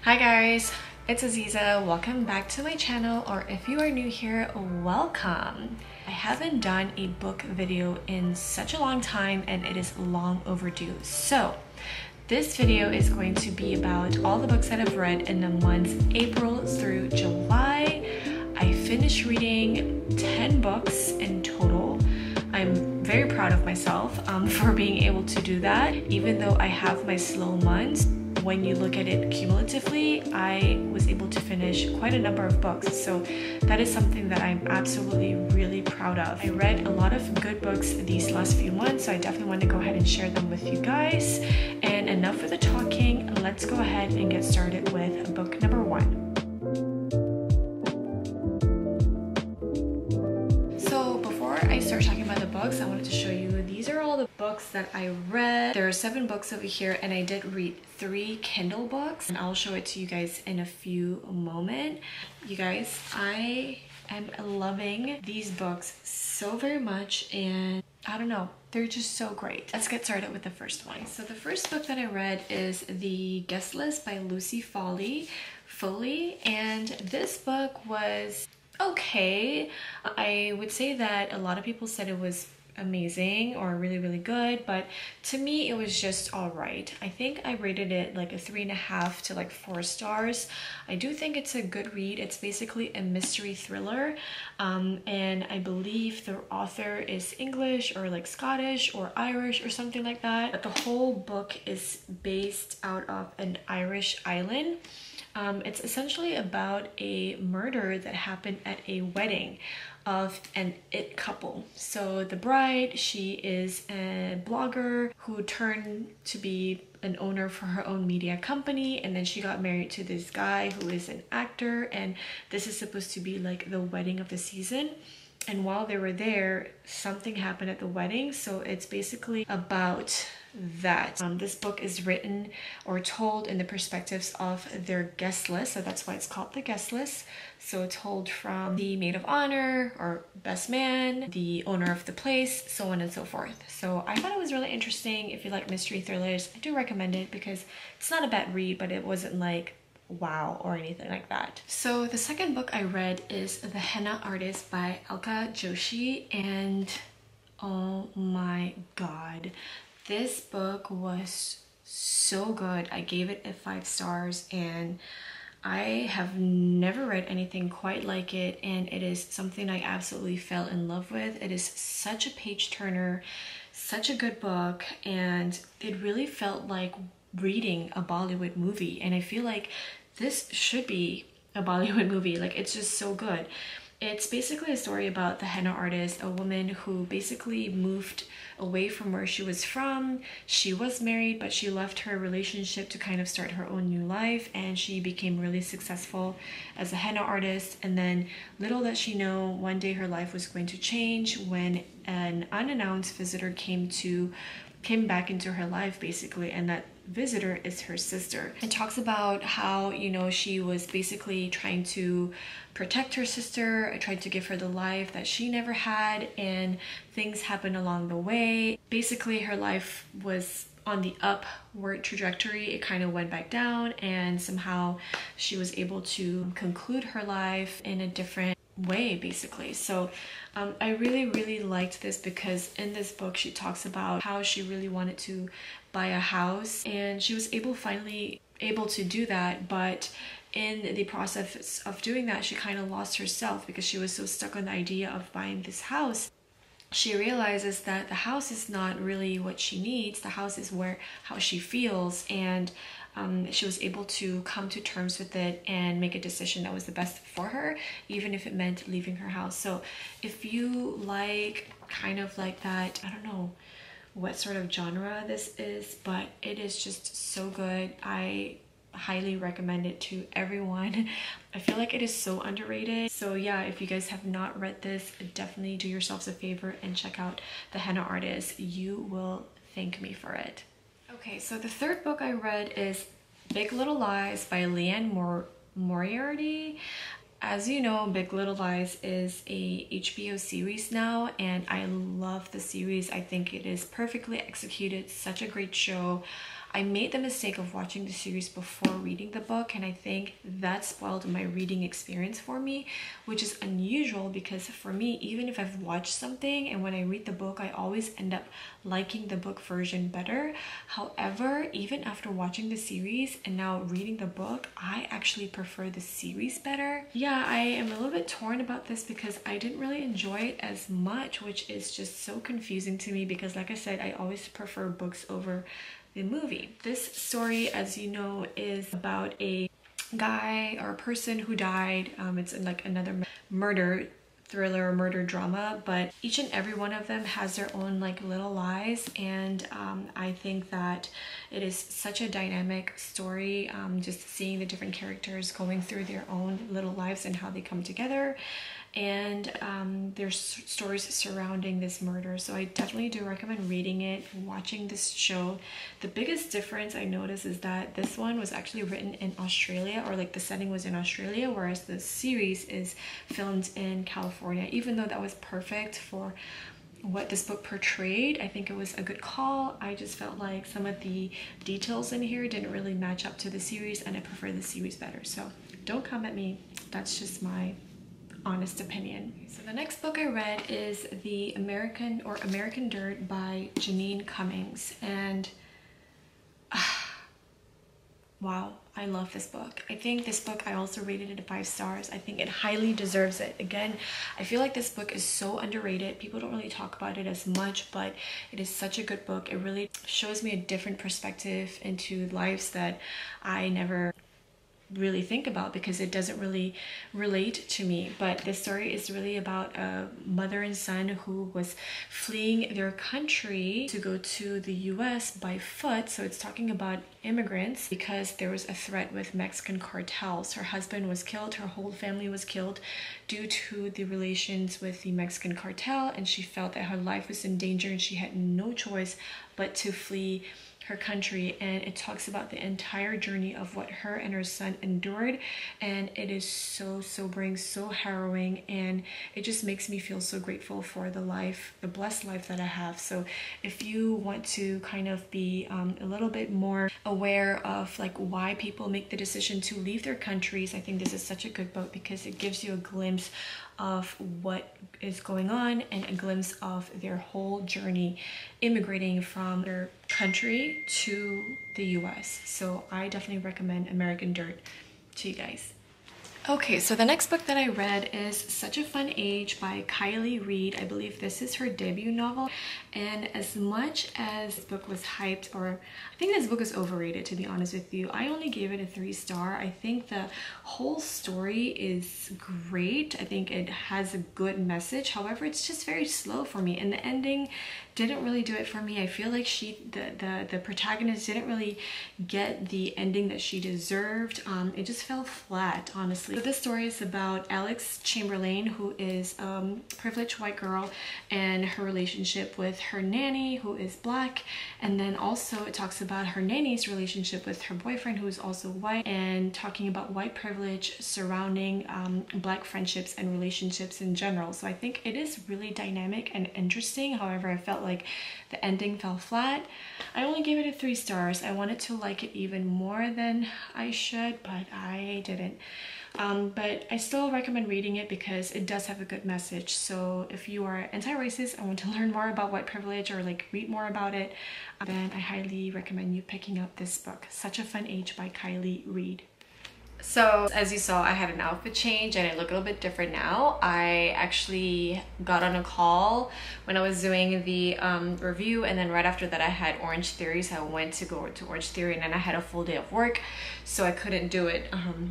Hi guys, it's Aziza. Welcome back to my channel, or if you are new here, welcome. I haven't done a book video in such a long time and it is long overdue. So this video is going to be about all the books that I've read in the months April through July. I finished reading 10 books in total. I'm very proud of myself for being able to do that, even though I have my slow months. When you look at it cumulatively, I was able to finish quite a number of books, so that is something that I'm absolutely really proud of. I read a lot of good books these last few months, so I definitely want to go ahead and share them with you guys. And enough of the talking, let's go ahead and get started with book number 1. So before I start talking about the books, I wanted to show you these are all the books that I read. There are 7 books over here and I did read 3 Kindle books, and I'll show it to you guys in a few moments. You guys, I am loving these books so very much, and I don't know, they're just so great. Let's get started with the first one. So the first book that I read is The Guest List by Lucy Foley, and this book was okay. I would say that a lot of people said it was amazing or really good, but to me it was just all right. I think I rated it like a 3.5 to like 4 stars. I do think it's a good read. It's basically a mystery thriller, and I believe the author is English or like Scottish or Irish or something like that. But the whole book is based out of an Irish island. It's essentially about a murder that happened at a wedding of an it couple. So the bride, she is a blogger who turned to be an owner for her own media company, and then she got married to this guy who is an actor, and this is supposed to be like the wedding of the season. And while they were there, something happened at the wedding, so it's basically about that. This book is written or told in the perspectives of their guest list, so that's why it's called The Guest List. So told from the maid of honor or best man, the owner of the place, so on and so forth. So I thought it was really interesting. If you like mystery thrillers, I do recommend it because it's not a bad read, but it wasn't like wow or anything like that. So the second book I read is The Henna Artist by Alka, Joshi, and oh my god, this book was so good. I gave it a 5 stars, and I have never read anything quite like it, and it is something I absolutely fell in love with. It is such a page turner, such a good book, and it really felt like reading a Bollywood movie, and I feel like this should be a Bollywood movie. Like, it's just so good. It's basically a story about the henna artist, a woman who basically moved away from where she was from. She was married, but she left her relationship to kind of start her own new life, and she became really successful as a henna artist. And then little that she know, one day her life was going to change when an unannounced visitor came back into her life basically, and that visitor is her sister. It talks about how, you know, she was basically trying to protect her sister, tried to give her the life that she never had, and things happened along the way. Basically her life was on the upward trajectory. It kind of went back down, and somehow she was able to conclude her life in a different way basically. So I really liked this because in this book she talks about how she really wanted to buy a house, and she was finally able to do that, but in the process of doing that she kind of lost herself because she was so stuck on the idea of buying this house. She realizes that the house is not really what she needs. The house is how she feels, and she was able to come to terms with it and make a decision that was the best for her, even if it meant leaving her house. So if you like kind of like that, I don't know what sort of genre this is, but it is just so good. I highly recommend it to everyone. I feel like it is so underrated. So yeah, if you guys have not read this, definitely do yourselves a favor and check out The Henna Artist. You will thank me for it. Okay, so the third book I read is Big Little Lies by Liane Moriarty. As you know, Big Little Lies is a HBO series now, and I love the series. I think it is perfectly executed, such a great show. I made the mistake of watching the series before reading the book, and I think that spoiled my reading experience for me, which is unusual because for me, even if I've watched something and when I read the book, I always end up liking the book version better. However, even after watching the series and now reading the book, I actually prefer the series better. Yeah, I am a little bit torn about this because I didn't really enjoy it as much, which is just so confusing to me because, like I said, I always prefer books over the movie. This story, as you know, is about a guy or a person who died. It's like another murder thriller or murder drama, but each and every one of them has their own like little lives, and I think that it is such a dynamic story, just seeing the different characters going through their own little lives and how they come together, and there's stories surrounding this murder. So I definitely do recommend reading it, watching this show. The biggest difference I noticed is that this one was actually written in Australia, or like the setting was in Australia, whereas the series is filmed in California. Even though that was perfect for what this book portrayed, I think it was a good call. I just felt like some of the details in here didn't really match up to the series, and I prefer the series better. So don't come at me, that's just my honest opinion. So the next book I read is The American Dirt by Jeanine Cummins, and wow, I love this book. I think this book, I also rated it 5 stars. I think it highly deserves it. Again, I feel like this book is so underrated. People don't really talk about it as much, but it is such a good book. It really shows me a different perspective into lives that I never really think about because it doesn't really relate to me. But this story is really about a mother and son who was fleeing their country to go to the US by foot. So it's talking about immigrants because there was a threat with Mexican cartels. Her husband was killed, her whole family was killed due to the relations with the Mexican cartel, and she felt that her life was in danger and she had no choice but to flee her country. And it talks about the entire journey of what her and her son endured, and it is so sobering, so harrowing, and it just makes me feel so grateful for the blessed life that I have. So if you want to kind of be a little bit more aware of like why people make the decision to leave their countries, I think this is such a good book because it gives you a glimpse of what is going on and a glimpse of their whole journey immigrating from their country to the US. So I definitely recommend American Dirt to you guys. Okay, so the next book that I read is Such a Fun Age by Kiley Reid. I believe this is her debut novel, and as much as this book was hyped, or I think this book is overrated to be honest with you, I only gave it a 3-star. I think the whole story is great. I think it has a good message. However, it's just very slow for me, and the ending didn't really do it for me. I feel like the protagonist didn't really get the ending that she deserved. It just fell flat, honestly. So this story is about Alex Chamberlain, who is a privileged white girl, and her relationship with her nanny, who is black. And then also it talks about her nanny's relationship with her boyfriend, who is also white, and talking about white privilege surrounding black friendships and relationships in general. So I think it is really dynamic and interesting. However, I felt like the ending fell flat. I only gave it a 3 stars. I wanted to like it even more than I should, but I didn't. But I still recommend reading it because it does have a good message. So if you are anti-racist and want to learn more about white privilege or like read more about it, then I highly recommend you picking up this book, Such a Fun Age by Kiley Reid. So as you saw, I had an outfit change and I look a little bit different now. I actually got on a call when I was doing the review, and then right after that I had Orange Theory, so I went to go to Orange Theory, and then I had a full day of work, so I couldn't do it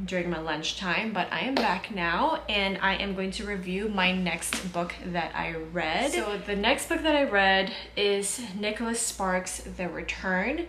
during my lunchtime. But I am back now and I am going to review my next book that I read. So the next book that I read is Nicholas Sparks' The Return.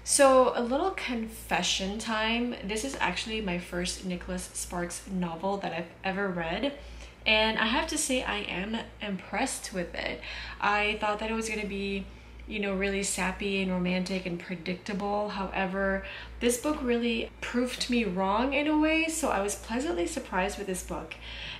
So a little confession time. This is actually my first Nicholas Sparks novel that I've ever read, and I have to say I am impressed with it. I thought that it was going to be you know, really sappy and romantic and predictable. However, this book really proved me wrong in a way, so I was pleasantly surprised with this book.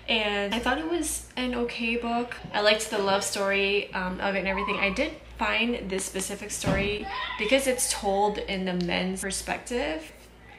And I thought it was an okay book. I liked the love story of it and everything. I did find this specific story, because it's told in the men's perspective,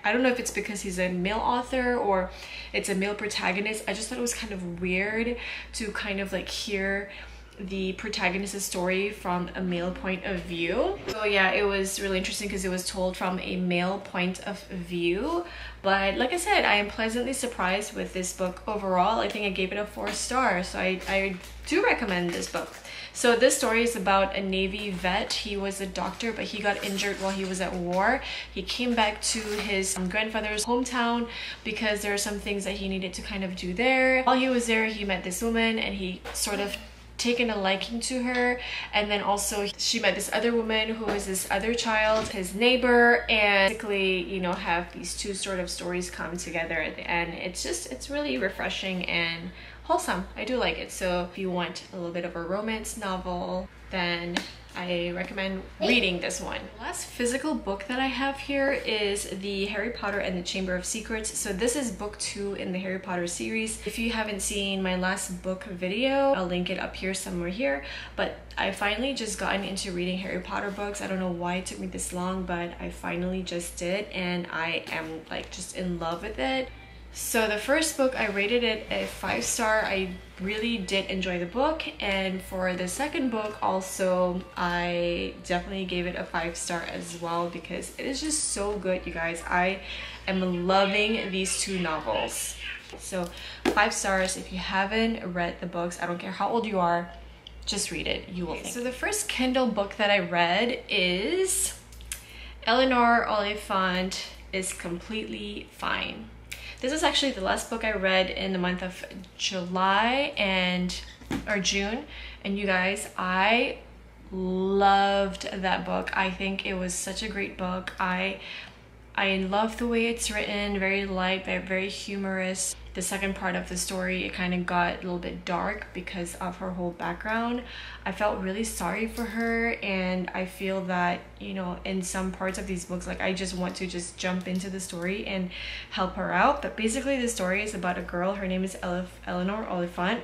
I don't know if it's because he's a male author or it's a male protagonist. I just thought it was kind of weird to kind of like hear the protagonist's story from a male point of view. So yeah, it was really interesting because it was told from a male point of view. But like I said, I am pleasantly surprised with this book overall. I think I gave it a 4 stars, so I do recommend this book. So this story is about a Navy vet. He was a doctor, but he got injured while he was at war. He came back to his grandfather's hometown because there are some things that he needed to kind of do there. While he was there, he met this woman and he sort of taken a liking to her, and then also she met this other woman who was this other child, his neighbor, and basically, you know, have these two sort of stories come together at the end. It's really refreshing and wholesome. I do like it. So if you want a little bit of a romance novel, then I recommend reading this one. The last physical book that I have here is the Harry Potter and the Chamber of Secrets. So this is book 2 in the Harry Potter series. If you haven't seen my last book video, I'll link it up here somewhere here. But I finally just gotten into reading Harry Potter books. I don't know why it took me this long, but I finally just did, and I am like just in love with it. So the first book, I rated it a 5 star. I really did enjoy the book, and for the second book also, I definitely gave it a 5 star as well, because it is just so good, you guys. I am loving these 2 novels. So 5 stars. If you haven't read the books, I don't care how old you are, just read it. You will think. So the first Kindle book that I read is Eleanor Oliphant is Completely Fine. This is actually the last book I read in the month of July or June, and you guys, I loved that book. I think it was such a great book. I love the way it's written, very light, very humorous. The second part of the story, it kind of got a little bit dark because of her whole background. I felt really sorry for her, and I feel that, you know, in some parts of these books, like I just want to just jump into the story and help her out. But basically the story is about a girl. Her name is Eleanor Oliphant.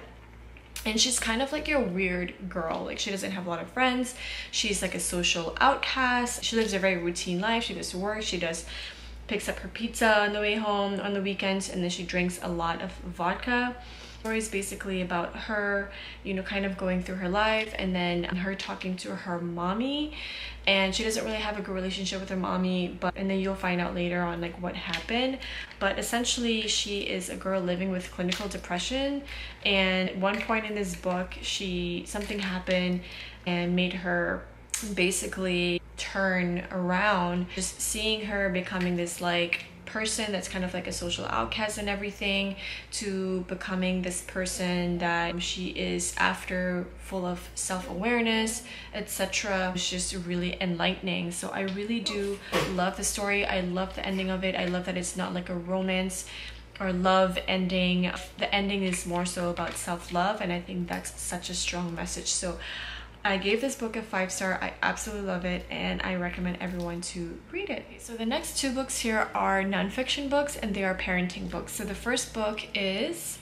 And she's kind of like your weird girl. Like, she doesn't have a lot of friends. She's like a social outcast. She lives a very routine life. She goes to work. She picks up her pizza on the way home on the weekends, and then she drinks a lot of vodka. The story is basically about her, you know, kind of going through her life, and then her talking to her mommy. And she doesn't really have a good relationship with her mommy, and then you'll find out later on like what happened. But essentially, she is a girl living with clinical depression, and at one point in this book, something happened and made her basically turn around. Just seeing her becoming this like person that's kind of like a social outcast and everything, to becoming this person that she is after, full of self-awareness, etc. It's just really enlightening. So I really do love the story. I love the ending of it. I love that it's not like a romance or love ending. The ending is more so about self-love, and I think that's such a strong message. So I gave this book a 5 star. I absolutely love it, and I recommend everyone to read it. So the next 2 books here are nonfiction books, and they are parenting books. So the first book is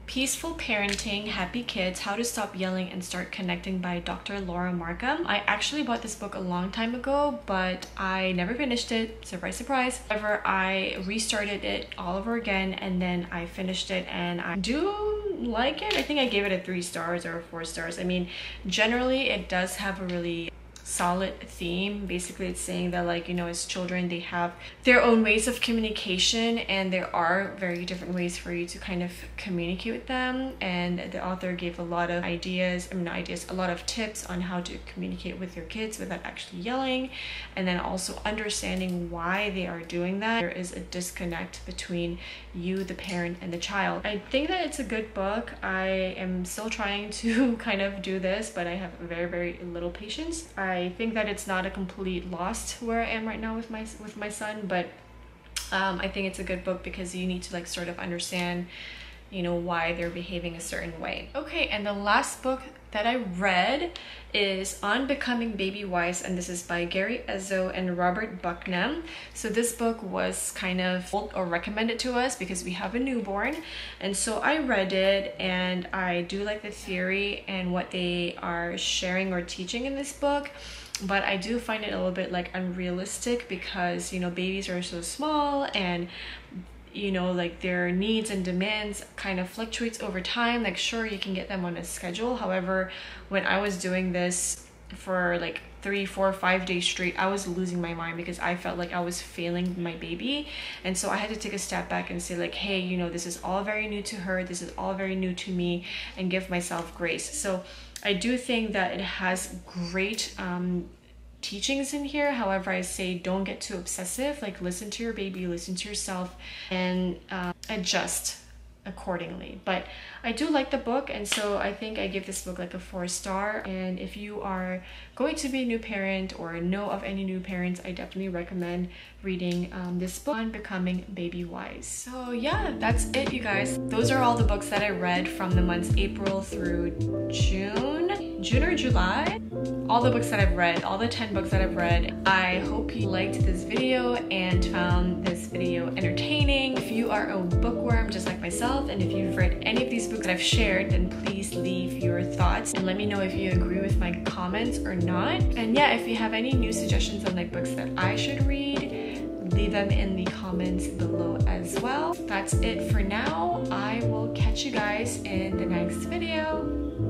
Peaceful Parenting, Happy Kids, How to Stop Yelling and Start Connecting by Dr. Laura Markham. I actually bought this book a long time ago, but I never finished it. Surprise, surprise. However, I restarted it all over again, and then I finished it, and I do like it. I think I gave it a 3 stars or 4 stars. I mean, generally it does have a really solid theme. Basically, it's saying that, like, you know, as children, they have their own ways of communication, and there are very different ways for you to kind of communicate with them. And the author gave a lot of a lot of tips on how to communicate with your kids without actually yelling, and then also understanding why they are doing that. There is a disconnect between you, the parent, and the child. I think that it's a good book. I am still trying to kind of do this, but I have very, very little patience. I think that it's not a complete loss where I am right now with my son, but I think it's a good book because you need to like sort of understand you know, why they're behaving a certain way. Okay, and the last book that I read is On Becoming Babywise, and this is by Gary Ezzo and Robert Bucknam. So this book was kind of or recommended to us because we have a newborn, and so I read it, and I do like the theory and what they are sharing or teaching in this book. But I do find it a little bit like unrealistic because, you know, babies are so small, and you know, like their needs and demands kind of fluctuates over time. Like, sure, you can get them on a schedule. However, when I was doing this for like 3, 4, 5 days straight, I was losing my mind because I felt like I was failing my baby. And so I had to take a step back and say like, hey, you know, this is all very new to her, this is all very new to me, and give myself grace. So I do think that it has great teachings in here. However, I say don't get too obsessive. Like, listen to your baby, listen to yourself, and adjust accordingly. But I do like the book, and so I think I give this book like a 4-star. And if you are going to be a new parent or know of any new parents, I definitely recommend reading this book, On Becoming Babywise. So yeah, that's it, you guys. Those are all the books that I read from the months April through June or July. All the books that I've read, all the 10 books that I've read. I hope you liked this video and found this video entertaining. If you are a bookworm just like myself, and if you've read any of these books that I've shared, then please leave your thoughts and let me know if you agree with my comments or not. And yeah, if you have any new suggestions on like books that I should read, leave them in the comments below as well. That's it for now. I will catch you guys in the next video.